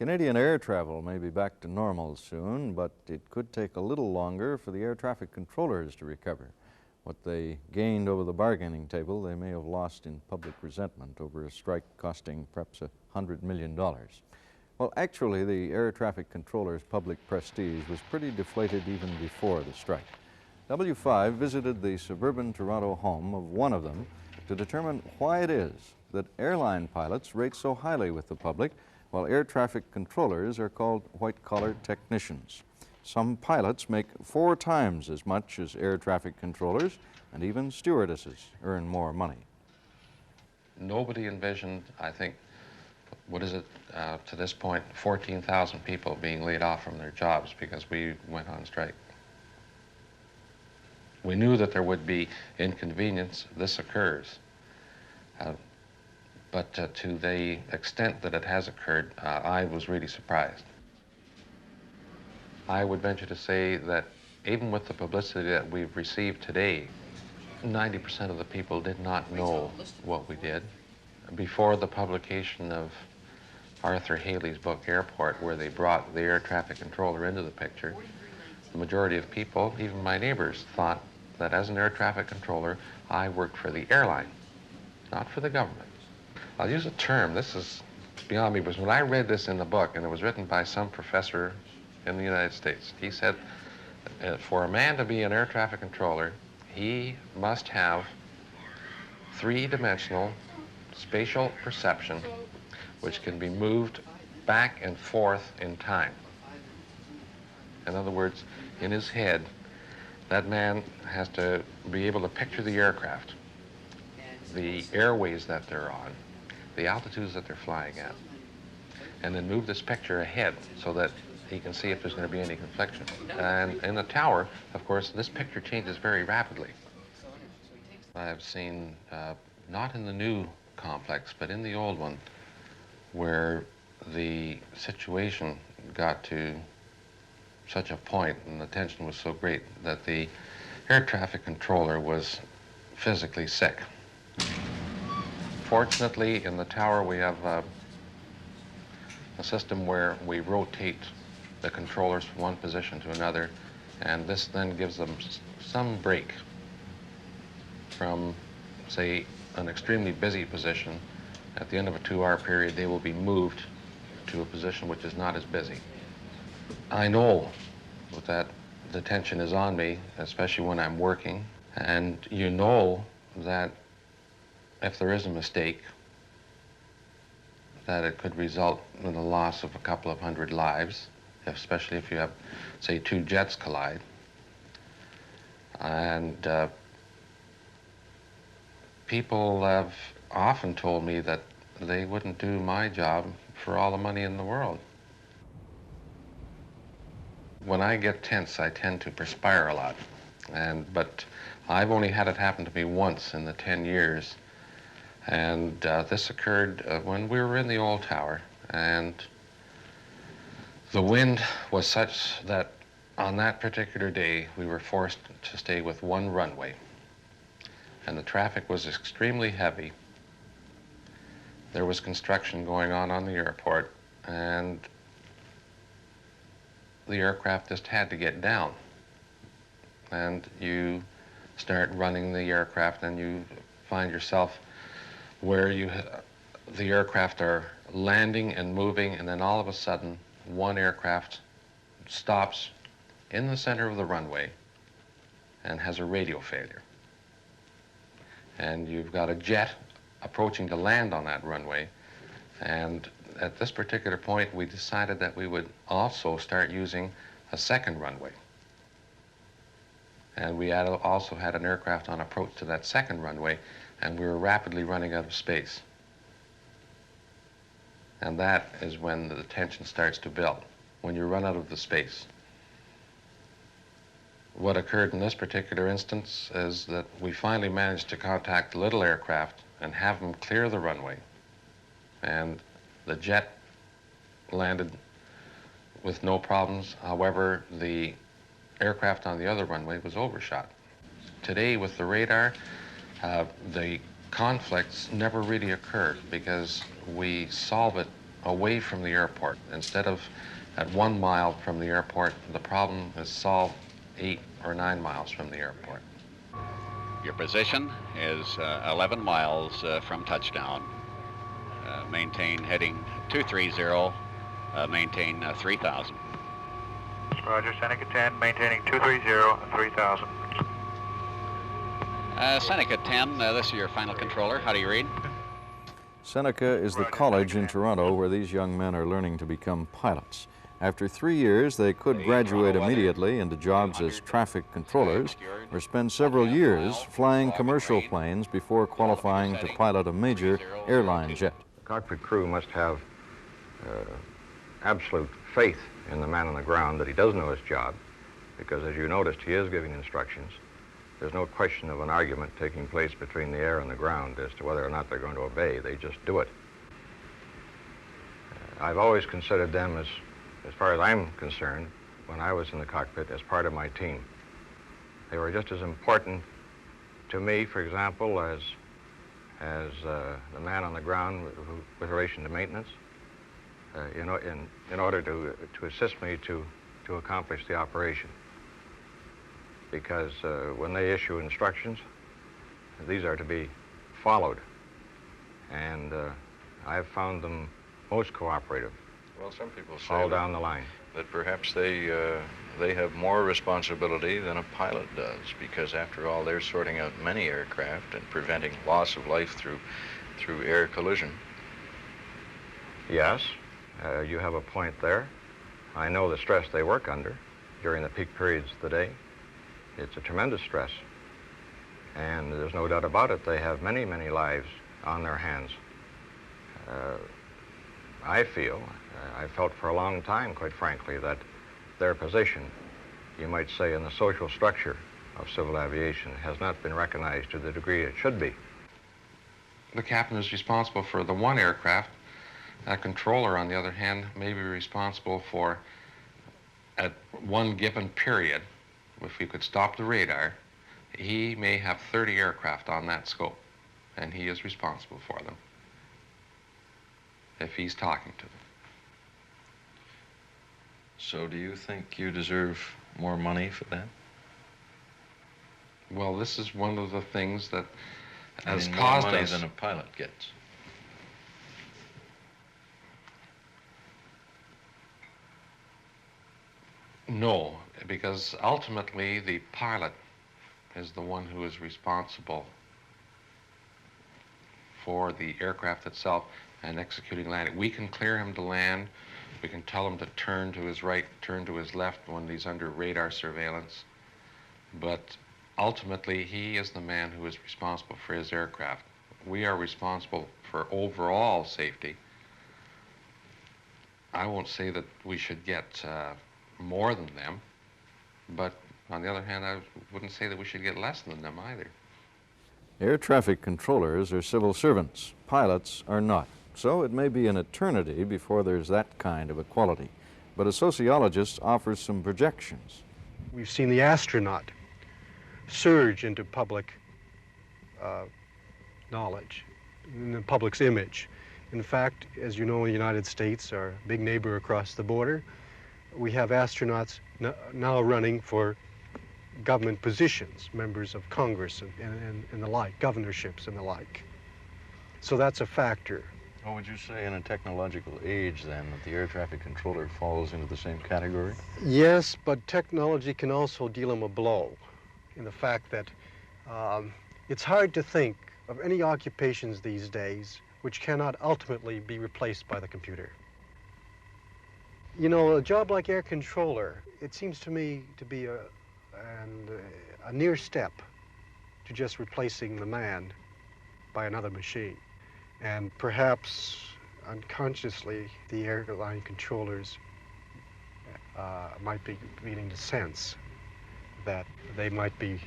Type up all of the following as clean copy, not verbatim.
Canadian air travel may be back to normal soon, but it could take a little longer for the air traffic controllers to recover. What they gained over the bargaining table, they may have lost in public resentment over a strike costing perhaps $100 million. Well, actually, the air traffic controllers' public prestige was pretty deflated even before the strike. W5 visited the suburban Toronto home of one of them to determine why it is that airline pilots rate so highly with the public, while air traffic controllers are called white-collar technicians. Some pilots make 4 times as much as air traffic controllers, and even stewardesses earn more money. Nobody envisioned, I think, what is it, to this point, 14,000 people being laid off from their jobs because we went on strike. We knew that there would be inconvenience. This occurs. But to the extent that it has occurred, I was really surprised. I would venture to say that even with the publicity that we've received today, 90% of the people did not know what we did. Before the publication of Arthur Haley's book, Airport, where they brought the air traffic controller into the picture, the majority of people, even my neighbors, thought that as an air traffic controller, I worked for the airline, not for the government. I'll use a term, this is beyond me, but when I read this in the book, and it was written by some professor in the United States, he said, for a man to be an air traffic controller, he must have 3-dimensional spatial perception, which can be moved back and forth in time. In other words, in his head, that man has to be able to picture the aircraft, the airways that they're on, the altitudes that they're flying at, and then move this picture ahead so that he can see if there's going to be any confliction. And in the tower, of course, this picture changes very rapidly. I've seen, not in the new complex, but in the old one, where the situation got to such a point and the tension was so great that the air traffic controller was physically sick. Fortunately, in the tower we have a system where we rotate the controllers from one position to another, and this then gives them some break from, say, an extremely busy position. At the end of a 2-hour period, they will be moved to a position which is not as busy. I know that the tension is on me, especially when I'm working, and you know that if there is a mistake, that it could result in the loss of a couple of hundred lives, especially if you have, say, 2 jets collide. And people have often told me that they wouldn't do my job for all the money in the world. When I get tense, I tend to perspire a lot. But I've only had it happen to me once in the 10 years. And this occurred when we were in the old tower. And the wind was such that on that particular day, we were forced to stay with 1 runway. And the traffic was extremely heavy. There was construction going on the airport, and the aircraft just had to get down. And you start running the aircraft, and you find yourself where the aircraft are landing and moving, and then all of a sudden, one aircraft stops in the center of the runway and has a radio failure. And you've got a jet approaching to land on that runway. And at this particular point, we decided that we would also start using a second runway. And we also had an aircraft on approach to that second runway, and we were rapidly running out of space. And that is when the tension starts to build, when you run out of the space. What occurred in this particular instance is that we finally managed to contact the little aircraft and have them clear the runway. And the jet landed with no problems. However, the aircraft on the other runway was overshot. Today, with the radar, the conflicts never really occur because we solve it away from the airport. Instead of at 1 mile from the airport, the problem is solved 8 or 9 miles from the airport. Your position is 11 miles from touchdown. Maintain heading 230, maintain 3,000. Roger, Seneca 10, maintaining 230 and 3,000. Seneca 10, this is your final controller. How do you read? Seneca is the college in Toronto where these young men are learning to become pilots. After 3 years, they could graduate immediately into jobs as traffic controllers or spend several years flying commercial planes before qualifying to pilot a major airline jet. The cockpit crew must have absolute faith in the man on the ground that he does know his job, because as you noticed, he is giving instructions. There's no question of an argument taking place between the air and the ground as to whether or not they're going to obey. They just do it. I've always considered them, as far as I'm concerned, when I was in the cockpit, as part of my team. They were just as important to me, for example, as the man on the ground with relation to maintenance, in order to assist me to accomplish the operation. Because when they issue instructions, these are to be followed. And I've found them most cooperative. Well, some people say all down the line that perhaps they have more responsibility than a pilot does, because after all, they're sorting out many aircraft and preventing loss of life through air collision. Yes, you have a point there. I know the stress they work under during the peak periods of the day. It's a tremendous stress. And there's no doubt about it, they have many, many lives on their hands. I felt for a long time, quite frankly, that their position, you might say, in the social structure of civil aviation has not been recognized to the degree it should be. The captain is responsible for the one aircraft. A controller, on the other hand, may be responsible for, at one given period, if we could stop the radar, he may have 30 aircraft on that scope, and he is responsible for them if he's talking to them. So do you think you deserve more money for that? Well, this is one of the things that has more caused money us... than a pilot gets. No, because ultimately the pilot is the one who is responsible for the aircraft itself and executing landing. We can clear him to land. We can tell him to turn to his right, turn to his left when he's under radar surveillance. But ultimately, he is the man who is responsible for his aircraft. We are responsible for overall safety. I won't say that we should get more than them, but on the other hand, I wouldn't say that we should get less than them either. Air traffic controllers are civil servants. Pilots are not. So it may be an eternity before there's that kind of equality. But a sociologist offers some projections. We've seen the astronaut surge into public knowledge, in the public's image. In fact, as you know, in the United States, our big neighbor across the border, we have astronauts now running for government positions, members of Congress and the like, governorships and the like. So that's a factor. Well, would you say in a technological age, then, that the air traffic controller falls into the same category? Yes, but technology can also deal him a blow in the fact that it's hard to think of any occupations these days which cannot ultimately be replaced by the computer. You know, a job like air controller, it seems to me to be a near step to just replacing the man by another machine. And perhaps unconsciously, the airline controllers might be beginning to sense that they might be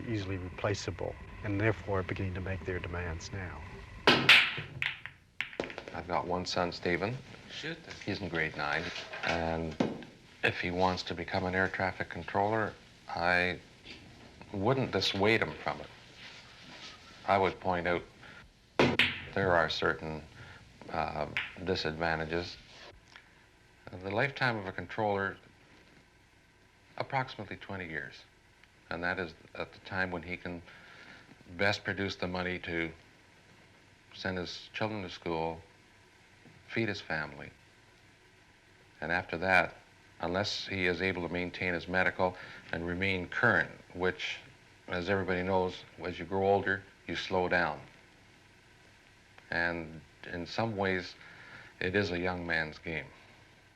easily replaceable, and therefore beginning to make their demands now. I've got one son, Stephen. He's in grade 9, and if he wants to become an air traffic controller, I wouldn't dissuade him from it. I would point out there are certain disadvantages. The lifetime of a controller, approximately 20 years. And that is at the time when he can best produce the money to send his children to school, feed his family. And after that, unless he is able to maintain his medical and remain current, which, as everybody knows, as you grow older, you slow down. And in some ways, it is a young man's game.